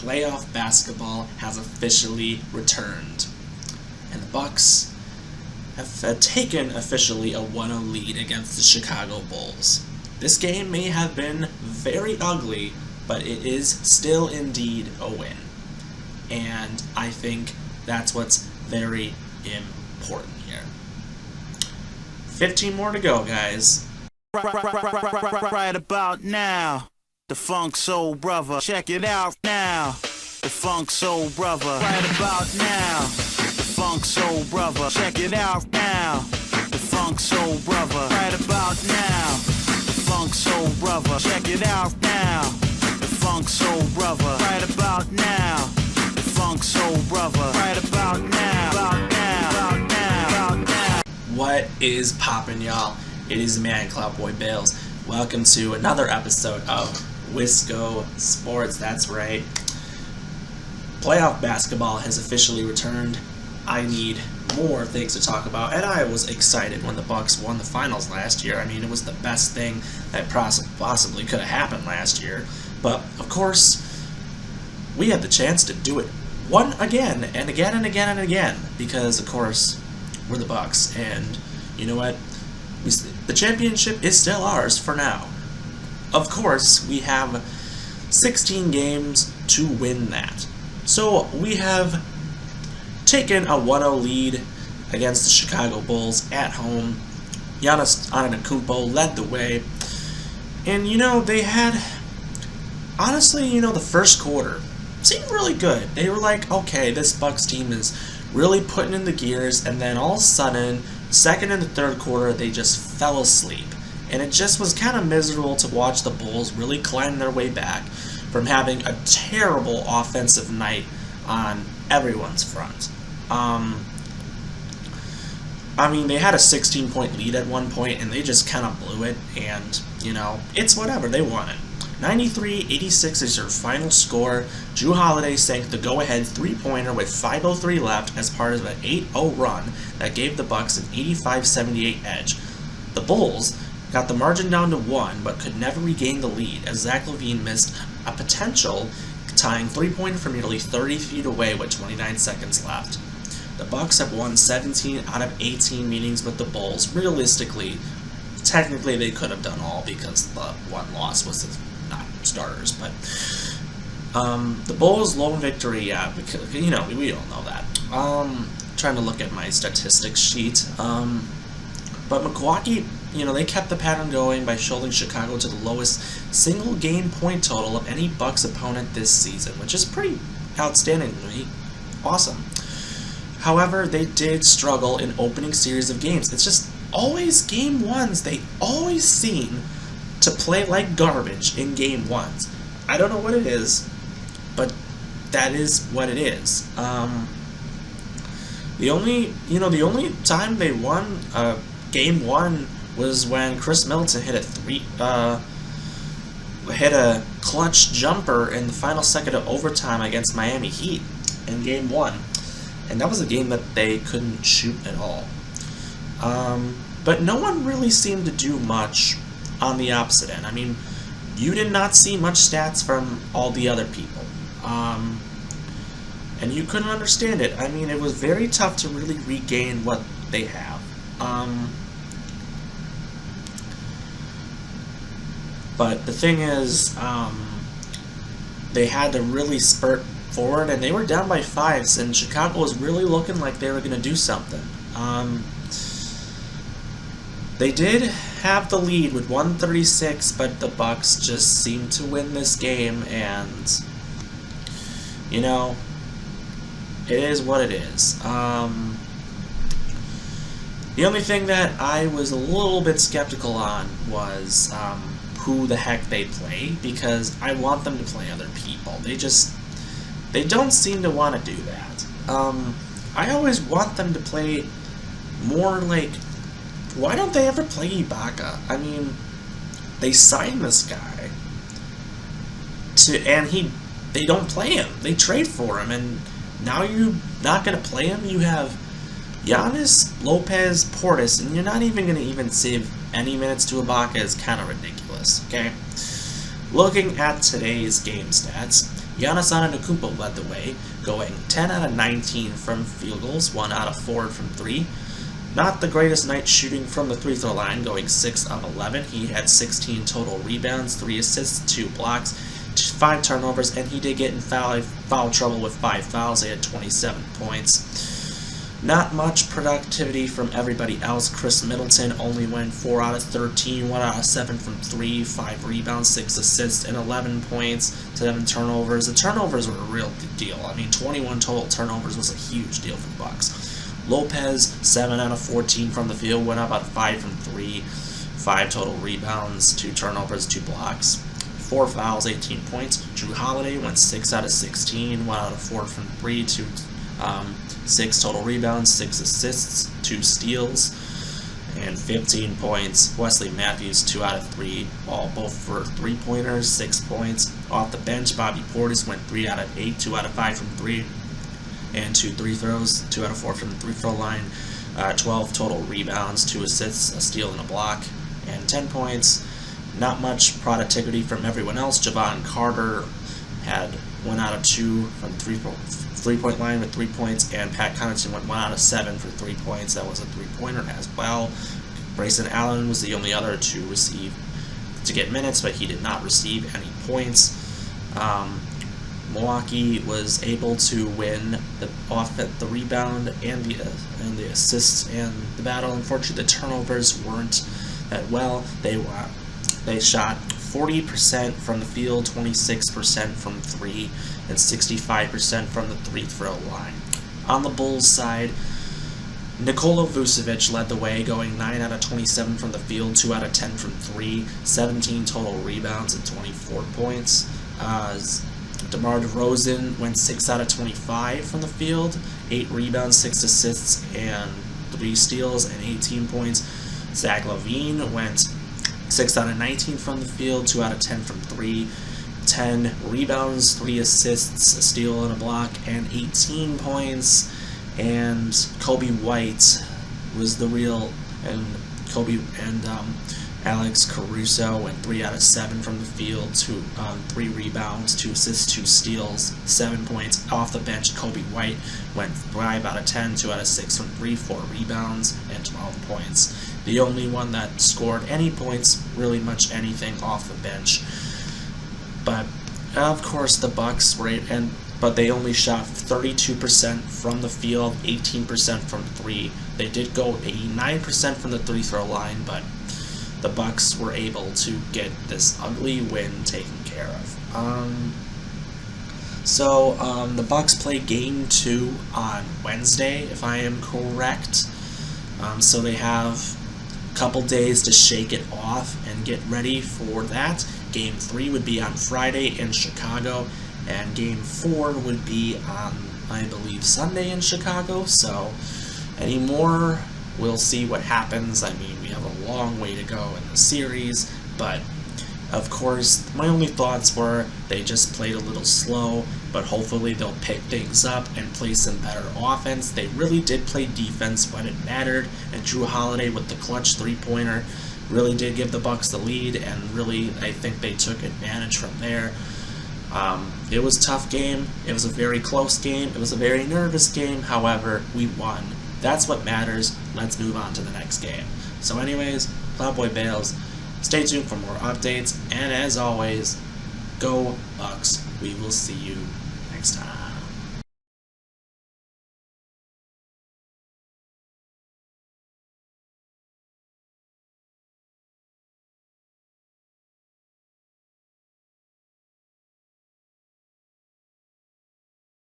playoff basketball has officially returned, and the Bucks have taken officially a 1-0 lead against the Chicago Bulls. This game may have been very ugly, but it is still indeed a win, and I think that's what's very important here. 15 more to go, guys. Right about now, the Funk Soul Brother. Check it out now, the Funk Soul Brother. Right about now, the Funk Soul Brother. Check it out now, the Funk Soul Brother. Right about now, the Funk Soul Brother. Check it out now, the Funk Soul Brother. Right about now, the Funk Soul Brother. Right about now, about now, about now, about now. What is poppin', y'all? It is man, Cloudboy Bales. Welcome to another episode of Wisco Sports. That's right. Playoff basketball has officially returned. I need more things to talk about, and I was excited when the Bucks won the finals last year. I mean, it was the best thing that possibly could have happened last year. But, of course, we had the chance to do it again and again and again and again, because, of course, we're the Bucks, and you know what? The championship is still ours for now. Of course, we have 16 games to win that. So we have taken a 1-0 lead against the Chicago Bulls at home. Giannis Antetokounmpo led the way. And, you know, they had, honestly, you know, the first quarter seemed really good. They were like, okay, this Bucks team is really putting in the gears, and then all of a sudden, second and the third quarter, they just fell asleep. And it just was kind of miserable to watch the Bulls really climb their way back from having a terrible offensive night on everyone's front. I mean, they had a 16-point lead at one point, and they just kind of blew it, and, you know, it's whatever, they won it. 93-86 is their final score. Jrue Holiday sank the go-ahead three-pointer with 5:03 left as part of an 8-0 run that gave the Bucks an 85-78 edge. The Bulls got the margin down to 1, but could never regain the lead as Zach LaVine missed a potential tying three-pointer from nearly 30 feet away with 29 seconds left. The Bucks have won 17 out of 18 meetings with the Bulls. Realistically, technically they could have done all because the one loss was not starters, but the Bulls' lone victory, yeah, because, you know, we all know that. Trying to look at my statistics sheet, but Milwaukee, you know, they kept the pattern going by holding Chicago to the lowest single game point total of any Bucks opponent this season, which is pretty outstandingly awesome. However, they did struggle in opening series of games. It's just always game ones. They always seem to play like garbage in game ones. I don't know what it is, but that is what it is. The only time they won game one was when Chris Middleton hit a clutch jumper in the final second of overtime against Miami Heat in game one, and that was a game that they couldn't shoot at all. But no one really seemed to do much on the opposite end. I mean, you did not see much stats from all the other people. And you couldn't understand it. I mean, it was very tough to really regain what they have. But the thing is, they had to really spurt forward, and they were down by 5, and Chicago was really looking like they were going to do something. They did have the lead with 136, but the Bucks just seemed to win this game, and, you know, it is what it is. The only thing that I was a little bit skeptical on was who the heck they play, because I want them to play other people. They don't seem to want to do that. I always want them to play more like, why don't they ever play Ibaka? I mean, they signed this guy and they don't play him. They trade for him, and now you're not going to play him. You have Giannis, Lopez, Portis, and you're not even going to even save any minutes to Ibaka. Is kind of ridiculous, okay? Looking at today's game stats, Giannis Antetokounmpo led the way, going 10 out of 19 from field goals, 1 out of 4 from 3. Not the greatest night shooting from the free throw line, going 6 of 11. He had 16 total rebounds, 3 assists, 2 blocks, 5 turnovers, and he did get in foul trouble with 5 fouls. He had 27 points. Not much productivity from everybody else. Chris Middleton only went 4 out of 13, 1 out of 7 from 3, 5 rebounds, 6 assists, and 11 points, 7 turnovers. The turnovers were a real deal. I mean, 21 total turnovers was a huge deal for the Bucks. Lopez, 7 out of 14 from the field, went up about 5 from 3, 5 total rebounds, 2 turnovers, 2 blocks, 4 fouls, 18 points. Jrue Holiday went 6 out of 16, 1 out of 4 from 3, 6 total rebounds, 6 assists, 2 steals, and 15 points. Wesley Matthews, 2 out of 3, both for 3-pointers, 6 points. Off the bench, Bobby Portis went 3 out of 8, 2 out of 5 from 3, and 2 free throws, 2 out of 4 from the free-throw line. 12 total rebounds, 2 assists, a steal, and a block, and 10 points. Not much productivity from everyone else. Javon Carter had 1 out of 2 from three-point line with 3 points, and Pat Connaughton went 1 out of 7 for 3 points. That was a 3-pointer as well. Grayson Allen was the only other to get minutes, but he did not receive any points. Milwaukee was able to win the rebound and the assists and the battle. Unfortunately, the turnovers weren't that well. They shot 40% from the field, 26% from 3, and 65% from the free-throw line. On the Bulls side, Nikola Vucevic led the way, going 9 out of 27 from the field, 2 out of 10 from 3, 17 total rebounds, and 24 points. DeMar DeRozan went 6 out of 25 from the field, 8 rebounds, 6 assists, and 3 steals, and 18 points. Zach LaVine went 6 out of 19 from the field, 2 out of 10 from 3, 10 rebounds, 3 assists, a steal, and a block, and 18 points. And Kobe White was the real, and Alex Caruso went 3 out of 7 from the field, 3 rebounds, 2 assists, 2 steals, 7 points. Off the bench, Kobe White went 5 out of 10, 2 out of 6 from 3, 4 rebounds, and 12 points. The only one that scored any points, really much anything, off the bench. But of course, the Bucks were but they only shot 32% from the field, 18% from 3. They did go 89% from the free-throw line, but the Bucks were able to get this ugly win taken care of. The Bucks play Game 2 on Wednesday, if I am correct. So they have a couple days to shake it off and get ready for that. Game 3 would be on Friday in Chicago, and Game 4 would be on, I believe, Sunday in Chicago. So anymore, we'll see what happens. I mean, we have a long way to go in the series, but of course, my only thoughts were they just played a little slow, but hopefully they'll pick things up and play some better offense. They really did play defense when it mattered, and Jrue Holiday with the clutch 3-pointer really did give the Bucks the lead, and really, I think they took advantage from there. It was a tough game. It was a very close game. It was a very nervous game. However, we won. That's what matters. Let's move on to the next game. So anyways, Cloudboy Bales, stay tuned for more updates, and as always, go Bucks. We will see you next time.